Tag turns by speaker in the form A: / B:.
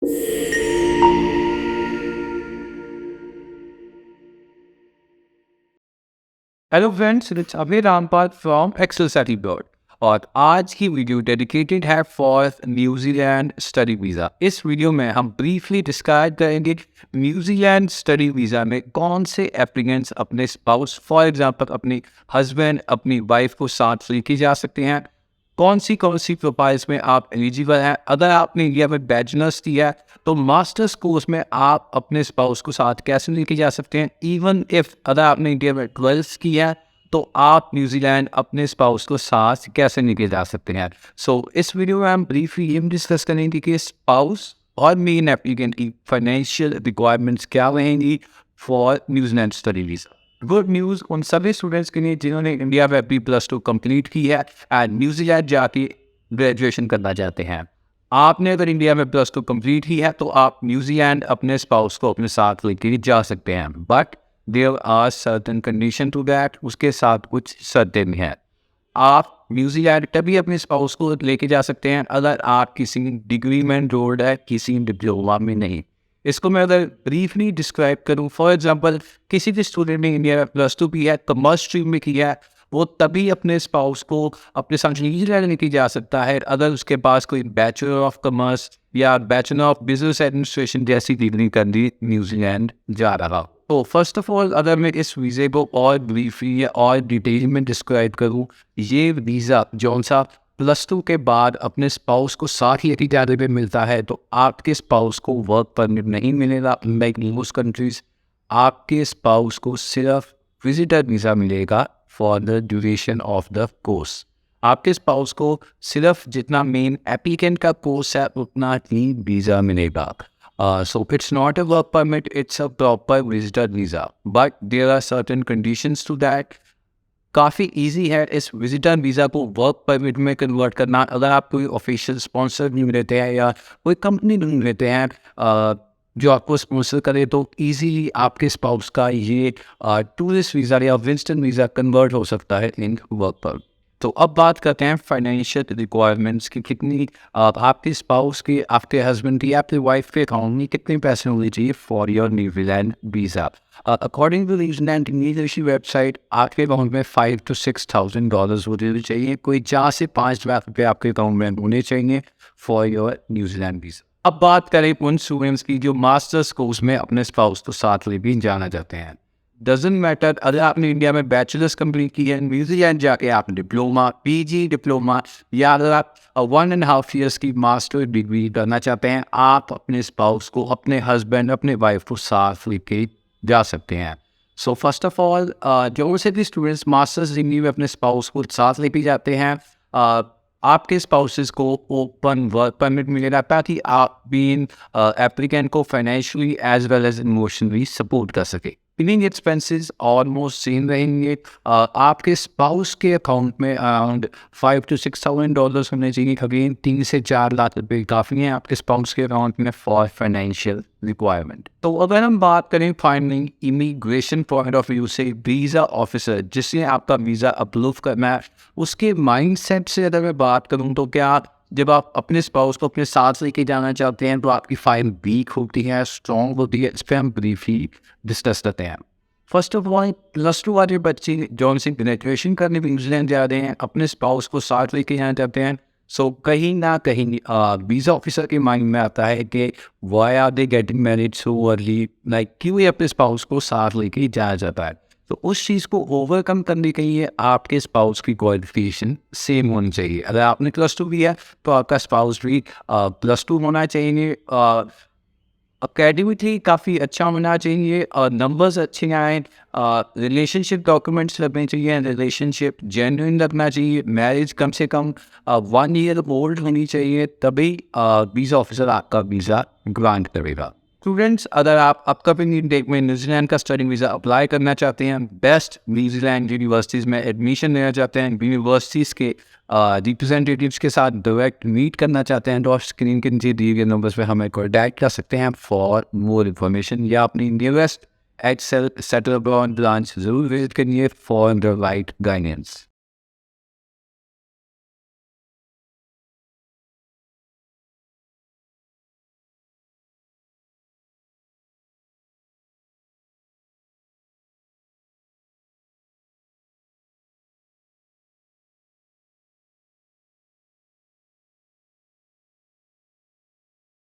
A: Hello friends, it's Abhay Rampal from Excel Settle Abroad और आज की वीडियो डेडिकेटेड है फॉर न्यूजीलैंड स्टडी वीज़ा। इस वीडियो में हम ब्रीफली डिस्क्राइब करेंगे न्यूजीलैंड स्टडी वीज़ा में कौन से एप्लीकेंट्स अपने स्पाउस फॉर एग्जांपल अपने हस्बैंड अपनी वाइफ को साथ लेके जा सकते हैं। कौन सी प्रोफाइल्स में आप एलिजिबल हैं। अगर आपने इंडिया में बैचलर्स किया है तो मास्टर्स कोर्स में आप अपने स्पाउस को साथ कैसे लेके जा सकते हैं। इवन इफ अगर आपने इंडिया में 12th किया है तो आप न्यूजीलैंड अपने स्पाउस को साथ कैसे लेके जा सकते हैं। सो इस वीडियो में हम ब्रीफली ये डिस्कस करेंगे कि स्पाउस और मेन एप्लीकेंट की फाइनेंशियल रिक्वायरमेंट्स क्या रहेंगी for New Zealand study visa. Good news उन सभी स्टूडेंट्स के लिए जिन्होंने इंडिया में अपनी +2 कंप्लीट की है एंड न्यूजीलैंड जाके ग्रेजुएशन करना चाहते हैं। आपने अगर इंडिया में +2 कंप्लीट की है तो आप न्यूजीलैंड अपने स्पाउस को अपने साथ लेके जा सकते हैं, but there are certain condition to that. उसके साथ कुछ शर्तें भी हैं। आप न्यूजीलैंड तभी अपने स्पाउस को लेके जा सकते हैं अगर आप किसी डिग्री में एनरोल्ड है, किसी डिप्लोमा में नहीं। इसको मैं अगर ब्रीफली डिस्क्राइब करूं, फॉर एग्जांपल किसी भी स्टूडेंट ने इंडिया में +2 किया है, कॉमर्स स्ट्रीम में किया है, वो तभी अपने स्पाउस को अपने साथ न्यूजीलैंड लेके जा सकता है अगर उसके पास कोई बैचलर ऑफ कॉमर्स या बैचलर ऑफ बिजनेस एडमिनिस्ट्रेशन जैसी डिग्री करनी न्यूजीलैंड जा रहा। तो फर्स्ट ऑफ ऑल अगर मैं इस वीज़े को और ब्रीफली या और डिटेल में डिस्क्राइब करूँ, ये वीज़ा जौन सा +2 के बाद अपने स्पाउस को साथ लेके जाने पे मिलता है तो आपके स्पाउस को वर्क परमिट नहीं मिलेगा। लाइक मोस्ट कंट्रीज आपके स्पाउस को सिर्फ विजिटर वीज़ा मिलेगा for the duration of the course. आपके स्पाउस को सिर्फ जितना मेन एप्लीकेंट का कोर्स है उतना ही वीज़ा मिलेगा। So it's not a work permit, it's a proper visitor visa, but there are certain conditions to that. काफ़ी इजी है इस विजिटर वीज़ा को वर्क परमिट में कन्वर्ट करना। अगर आप कोई ऑफिशियल स्पॉन्सर नहीं रहते हैं या कोई कंपनी नहीं रहते हैं जो आपको स्पॉन्सर करे तो इजीली आपके स्पाउस का ये टूरिस्ट वीज़ा या विजिटर वीज़ा कन्वर्ट हो सकता है इन वर्क परमिट। तो अब बात करते हैं फाइनेंशियल रिक्वायरमेंट्स की। कितनी आपके स्पाउस की, आपके हस्बैंड की, आपके वाइफ के अकाउंट में कितने पैसे होने चाहिए for your New Zealand visa. According to New Zealand immigration website आपके अकाउंट में $5,000 to $6,000 होने चाहिए। कोई 4 से 5 लाख रुपये आपके अकाउंट में होने चाहिए फॉर योर न्यूजीलैंड वीज़ा। अब बात करें उन स्टूडेंट्स की जो मास्टर्स कोर्स में अपने स्पाउस को साथ ले भी जाना चाहते हैं। डजेंट मैटर अगर आपने इंडिया में बैचलर्स कंप्लीट की है, न्यूजीलैंड जाके आप डिप्लोमा, पीजी डिप्लोमा या अगर आप 1.5 years की मास्टर डिग्री करना चाहते हैं, आप अपने स्पाउस को, अपने हस्बैंड, अपने वाइफ को साथ लेके जा सकते हैं। सो फर्स्ट ऑफ ऑल जो से भी स्टूडेंट्स मास्टर्स डिग्री में अपने स्पाउस को साथ लेके जाते हैं, आपके स्पाउसेस को ओपन वर्क परमिट मिलेगा ताकि आप भी एप्लीकेंट को financially as well as emotionally support कर सके। लिविंग एक्सपेंसेस ऑलमोस्ट सेम रहेंगे। आपके स्पाउस के अकाउंट में अराउंड $5,000 to $6,000 होने चाहिए। अगेन 3 से 4 लाख रुपये काफ़ी हैं आपके स्पाउस के अकाउंट में फॉर फाइनेंशियल रिक्वायरमेंट। तो अगर हम बात करें finally immigration point of view से, वीज़ा ऑफिसर जिसने आपका वीज़ा अप्रूव करना है उसके माइंडसेट से अगर मैं बात करूँ तो क्या जब आप अपने स्पाउस को अपने साथ लेके जाना चाहते हैं तो आपकी फाइल वीक होती है, स्ट्रॉन्ग होती है। इस पर हम ब्रीफली डिस्कस करते हैं। फर्स्ट ऑफ ऑल +2 वाले बच्चे जो से ग्रेजुएशन करने न्यूजीलैंड जा रहे हैं, अपने स्पाउस को साथ लेके जाना चाहते हैं। सो कहीं ना कहीं वीज़ा ऑफिसर के माइंड में आता है कि why are they getting married so early, like क्यों ये अपने स्पाउस को साथ लेके जाया जाता है। तो उस चीज़ को ओवरकम करने के लिए आपके स्पाउस की क्वालिफिकेशन सेम होनी चाहिए। अगर आपने +2 भी है तो आपका स्पाउस भी +2 होना चाहिए। अकेडमिकली काफ़ी अच्छा होना चाहिए और नंबर्स अच्छे आए। रिलेशनशिप डॉक्यूमेंट्स लगने चाहिए, रिलेशनशिप जेन्युइन लगना चाहिए, मैरिज कम से कम 1 year ओल्ड होनी चाहिए, तभी वीज़ा ऑफिसर आपका वीज़ा ग्रांट करेगा। स्टूडेंट्स अगर आप अपकमिंग इनटेक में न्यूजीलैंड का स्टडी वीज़ा अप्लाई करना चाहते हैं, बेस्ट न्यूजीलैंड यूनिवर्सिटीज़ में एडमिशन लेना चाहते हैं, यूनिवर्सिटीज़ के रिप्रेजेंटेटिव्स के साथ डायरेक्ट मीट करना चाहते हैं तो आप स्क्रीन के नीचे दिए गए नंबर्स पे हमें कॉन्टैक्ट कर सकते हैं फॉर मोर इन्फॉर्मेशन, या अपनी नियरेस्ट सेटल अब्रॉड ब्रांच ज़रूर विजिट करिए फॉर द राइट गाइडेंस।